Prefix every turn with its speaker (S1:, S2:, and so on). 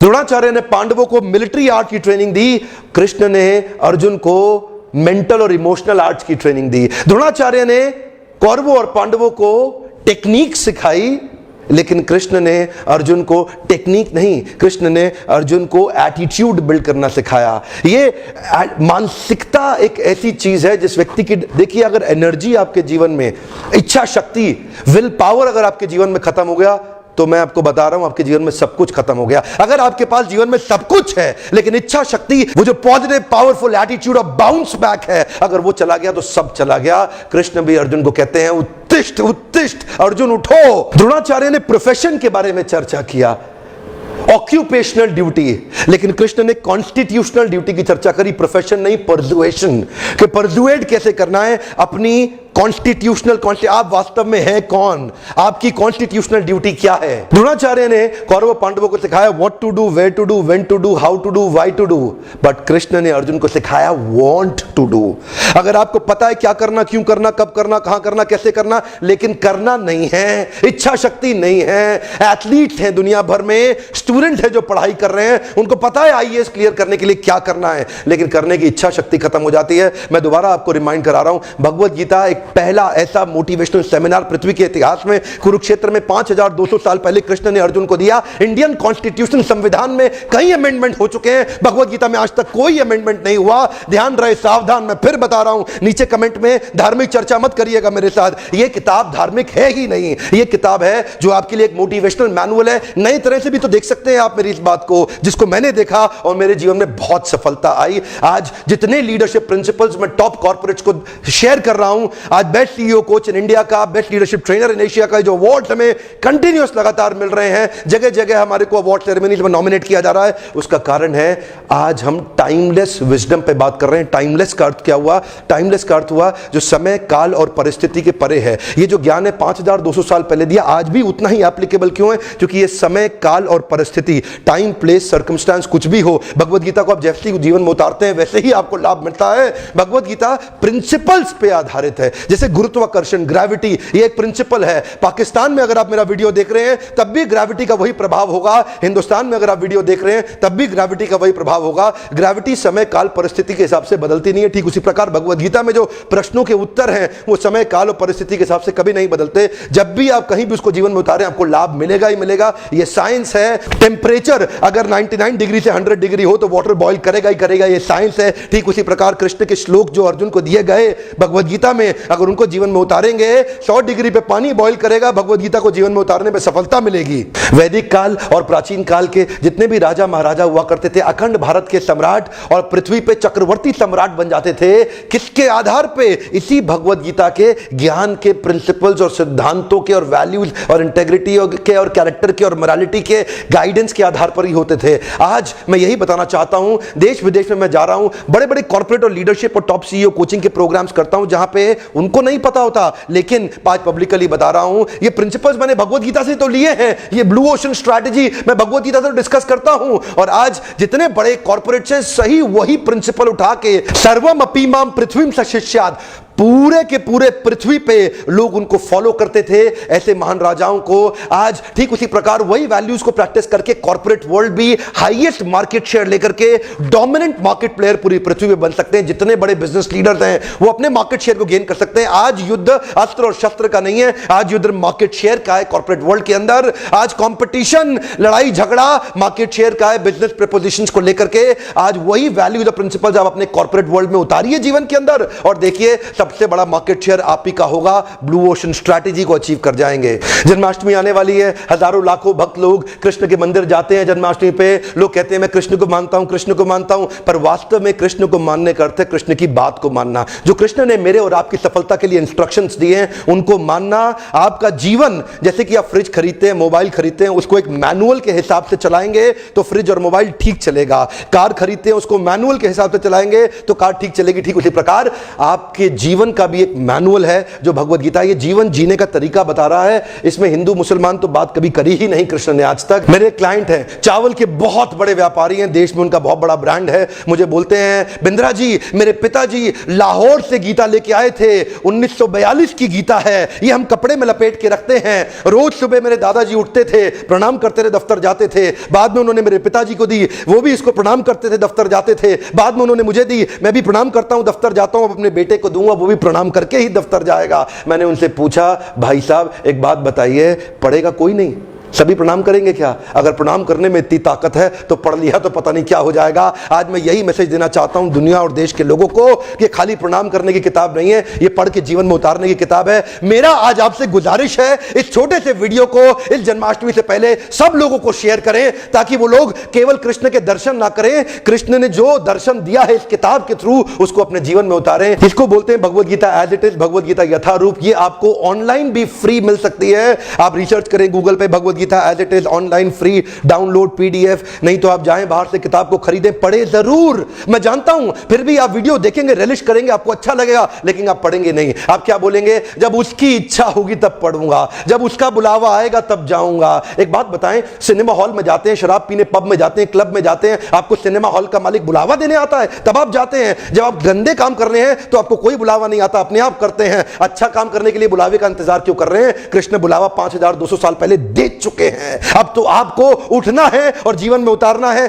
S1: द्रोणाचार्य ने पांडवों को मिलिट्री आर्ट की ट्रेनिंग दी, कृष्ण ने अर्जुन को मेंटल और इमोशनल आर्ट्स की ट्रेनिंग दी। द्रोणाचार्य ने कौरवों और पांडवों को टेक्निक सिखाई, लेकिन कृष्ण ने अर्जुन को टेक्निक नहीं, कृष्ण ने अर्जुन को एटीट्यूड बिल्ड करना सिखाया। ये मानसिकता एक ऐसी चीज है जिस व्यक्ति की, देखिए अगर एनर्जी आपके जीवन में, इच्छा शक्ति, विल पावर अगर आपके जीवन में खत्म हो गया तो मैं आपको बता रहा हूं आपके जीवन में सब कुछ खत्म हो गया। अगर आपके पास जीवन में सब कुछ है लेकिन इच्छा शक्ति, वो जो positive powerful attitude of bounce back है, अगर वो चला गया तो सब चला गया। कृष्ण भी अर्जुन को कहते हैं उत्तिष्ठ उत्तिष्ठ अर्जुन उठो। द्रोणाचार्य ने प्रोफेशन के बारे में चर्चा किया, ऑक्यूपेशनल ड्यूटी, लेकिन कृष्ण ने कॉन्स्टिट्यूशनल ड्यूटी की चर्चा करी, प्रोफेशन नहीं परसुएशन, कि परसुएट कैसे करना है अपनी कॉन्स्टिट्यूशनल, आप वास्तव में हैं कौन, आपकी कॉन्स्टिट्यूशनल ड्यूटी क्या है। द्रोणाचार्य ने कौरव पांडवों को सिखाया what to do, where to do, when to do, how to do, why to do, but Krishna ने अर्जुन को सिखाया वांट टू डू। अगर आपको पता है क्या करना, क्यों करना, कब करना, कहां करना, कैसे करना, लेकिन करना नहीं है, इच्छा शक्ति नहीं है। एथलीट हैं दुनिया भर में, स्टूडेंट है जो पढ़ाई कर रहे हैं, उनको पता है आईएएस क्लियर करने के लिए क्या करना है, लेकिन करने की इच्छा शक्ति खत्म हो जाती है। मैं दोबारा आपको रिमाइंड करा रहा हूं, भगवत गीता एक पहला ऐसा मोटिवेशनल सेमिनार पृथ्वी के इतिहास में, कुरुक्षेत्र में 5200 साल पहले कृष्ण ने अर्जुन को दिया। इंडियन कॉन्स्टिट्यूशन संविधान में कई अमेंडमेंट हो चुके हैं, भगवत गीता में आज तक कोई अमेंडमेंट नहीं हुआ। ध्यान रहे, सावधान, मैं फिर बता रहा हूं, नीचे कमेंट में धार्मिक चर्चा मत करिएगा मेरे साथ, यह किताब धार्मिक है ही नहीं, यह किताब है जो आपके लिए एक मोटिवेशनल मैनुअल है। नई तरह से भी तो देख सकते हैं आप मेरी इस बात को, जिसको मैंने देखा और मेरे जीवन में बहुत सफलता आई। आज जितने लीडरशिप प्रिंसिपल्स मैं टॉप कॉर्पोरेट्स को शेयर कर रहा हूं, आज best CEO coach in India का, best leadership trainer in Asia का जो अवार्ड हमें कंटिन्यूअस लगातार मिल रहे हैं, जगह जगह हमारे को अवार्ड सेरेमनीज में नॉमिनेट किया जा रहा है, उसका कारण है आज हम टाइमलेस विजडम पे बात कर रहे हैं। टाइमलेस का अर्थ क्या हुआ? टाइमलेस का अर्थ हुआ जो समय, काल और परिस्थिति के परे है। ये जो ज्ञान है 5200 साल पहले दिया, आज भी उतना ही एप्लीकेबल क्यों है? क्योंकि ये समय, काल और परिस्थिति, टाइम, प्लेस, सर्कमस्टांस कुछ भी हो, भगवत गीता को आप जैसे ही जीवन में उतारते हैं वैसे ही आपको लाभ मिलता है। भगवत गीता प्रिंसिपल्स पे आधारित है, जैसे गुरुत्वाकर्षण, ग्रेविटी, ये एक प्रिंसिपल है। पाकिस्तान में अगर आप मेरा वीडियो देख रहे हैं तब भी ग्रेविटी का वही प्रभाव होगा, हिंदुस्तान में अगर आप वीडियो देख रहे हैं तब भी ग्रेविटी का वही प्रभाव होगा। ग्रेविटी समय, काल, परिस्थिति के हिसाब से बदलती नहीं है। ठीक उसी प्रकार भगवत गीता में जो प्रश्नों के उत्तर हैं वो समय, काल और परिस्थिति के हिसाब से कभी नहीं बदलते। जब भी आप कहीं भी उसको जीवन में उतारें आपको लाभ मिलेगा ही मिलेगा, ये साइंस है। टेम्परेचर अगर 99 डिग्री से 100 डिग्री हो तो वाटर बॉईल करेगा ही करेगा, ये साइंस है। ठीक उसी प्रकार कृष्ण के श्लोक जो अर्जुन को दिए गए भगवत गीता में, अगर उनको जीवन में उतारेंगे 100 डिग्री पे पानी बॉईल करेगा, भगवत गीता को जीवन में उतारने में सफलता मिलेगी। वैदिक काल और प्राचीन काल के जितने भी राजा महाराजा हुआ करते थे, अखंड भारत के सम्राट और पृथ्वी पे चक्रवर्ती सम्राट बन जाते थे, किसके आधार पे? इसी भगवत गीता के ज्ञान के प्रिंसिपल्स और सिद्धांतों के और वैल्यूज और इंटेग्रिटी के और कैरेक्टर के और मोरालिटी के गाइडेंस के आधार पर ही होते थे। आज मैं यही बताना चाहता हूं, देश विदेश में मैं जा रहा हूं, बड़े बड़े कॉर्पोरेट और लीडरशिप और टॉप सीईओ कोचिंग के प्रोग्राम्स करता हूं जहां पे उनको नहीं पता होता, लेकिन आज पब्लिकली बता रहा हूं, ये प्रिंसिपल्स मैंने भगवत गीता से तो लिए हैं। ये ब्लू ओशन स्ट्रैटेजी मैं भगवत गीता से डिस्कस करता हूं, और आज जितने बड़े कॉर्पोरेट्स हैं सही वही प्रिंसिपल उठा के सर्वम अपी माम पृथ्वीम सशिष्यात्, पूरे के पूरे पृथ्वी पे लोग उनको फॉलो करते थे, ऐसे महान राजाओं को। आज ठीक उसी प्रकार वही वैल्यूज को प्रैक्टिस करके कॉर्पोरेट वर्ल्ड भी हाईएस्ट मार्केट शेयर लेकर के डोमिनेंट मार्केट प्लेयर पूरी पृथ्वी पे बन सकते हैं। जितने बड़े बिजनेस लीडर्स हैं वो अपने मार्केट शेयर को गेन कर सकते हैं। आज युद्ध अस्त्र और शस्त्र का नहीं है, आज युद्ध मार्केट शेयर का है। कॉर्पोरेट वर्ल्ड के अंदर आज कंपटीशन, लड़ाई झगड़ा मार्केट शेयर का है, बिजनेस प्रपोजिशंस को लेकर के। आज वही वैल्यूज और प्रिंसिपल्स आप अपने कॉर्पोरेट वर्ल्ड में उतारिए जीवन के अंदर, और देखिए सबसे बड़ा मार्केट शेयर आप ही का होगा। ब्लू ओशन स्ट्रैटेजी को अचीव कर जाएंगे। जन्माष्टमी आने वाली है, हजारों लाखों भक्त लोग कृष्ण के मंदिर जाते हैं जन्माष्टमी पे। लोग कहते हैं मैं कृष्ण को मानता हूं, कृष्ण को मानता हूं, पर वास्तव में कृष्ण को मानने का अर्थ है कृष्ण की बात को मानना। जो कृष्ण ने मेरे और आपकी सफलता के लिए इंस्ट्रक्शंस दिए हैं उनको मानना। आपका जीवन जैसे कि आप फ्रिज खरीदते हैं, मोबाइल खरीदते हैं, उसको एक मैनुअल के हिसाब से चलाएंगे तो फ्रिज और मोबाइल ठीक चलेगा। कार खरीदते हैं, उसको मैनुअल के हिसाब से चलाएंगे तो कार ठीक चलेगी। ठीक उसी प्रकार आपके जीवन जीवन का भी एक मैनुअल है जो भगवत गीता, ये जीवन जीने का तरीका बता रहा है। इसमें हिंदू मुसलमान तो बात कभी करी ही नहीं कृष्ण ने आज तक। मेरे क्लाइंट हैं, चावल के बहुत बड़े व्यापारी हैं, देश में उनका बहुत बड़ा ब्रांड है। मुझे बोलते हैं बिंद्रा जी, मेरे पिताजी लाहौर से गीता लेके आए थे, 1942 की गीता है, ये हम कपड़े में लपेट के रखते हैं। रोज सुबह मेरे दादाजी उठते थे, प्रणाम करते थे, दफ्तर जाते थे। बाद में उन्होंने मेरे पिताजी को दी, वो भी इसको प्रणाम करते थे, दफ्तर जाते थे। बाद में उन्होंने मुझे दी, मैं भी प्रणाम करता हूं, दफ्तर जाता हूं, अपने बेटे को दूंगा, वो भी प्रणाम करके ही दफ्तर जाएगा। मैंने उनसे पूछा, भाई साहब एक बात बताइए, पढ़ेगा कोई नहीं, सभी प्रणाम करेंगे क्या? अगर प्रणाम करने में इतनी ताकत है तो पढ़ लिया तो पता नहीं क्या हो जाएगा। आज मैं यही मैसेज देना चाहता हूं दुनिया और देश के लोगों को कि खाली प्रणाम करने की किताब नहीं है, ये पढ़ के जीवन में उतारने की किताब है। मेरा आज आपसे गुजारिश है, इस छोटे से वीडियो को इस जन्माष्टमी से पहले सब लोगों को शेयर करें, ताकि वो लोग केवल कृष्ण के दर्शन ना करें, कृष्ण ने जो दर्शन दिया है इस किताब के थ्रू उसको अपने जीवन में उतारें। इसको बोलते हैं भगवत Gita as it is, Bhagavad Gita यथारूप। ये आपको ऑनलाइन भी फ्री मिल सकती है। आप रिसर्च करें गूगल पे, Bhagavad Gita as it is online free download PDF। नहीं तो आप जाएं बाहर से किताब को खरीदें, पढ़े जरूर। मैं जानता हूं फिर भी आप वीडियो देखेंगे, रिलिश करेंगे, आपको अच्छा लगेगा, लेकिन आप पढ़ेंगे नहीं। आप क्या बोलेंगे, जब उसकी इच्छा होगी तब पढ़ूंगा, जब उसका बुलावा आएगा तब जाऊंगा। एक बात बताएं, सिनेमा हॉल में जाते हैं, शराब पीने पब में जाते हैं, क्लब में जाते हैं, आपको सिनेमा हॉल का मालिक बुलावा देने आता है तब आप जाते हैं। जब आप गंदे काम कर रहे हैं तो आपको कोई बुलावा नहीं आता, अपने आप करते हैं। अच्छा काम करने के लिए बुलावे का इंतजार क्यों कर रहे हैं? कृष्ण बुलावा 5200 साल पहले दे चुके हैं। अब तो आपको उठना है और जीवन में उतारना है।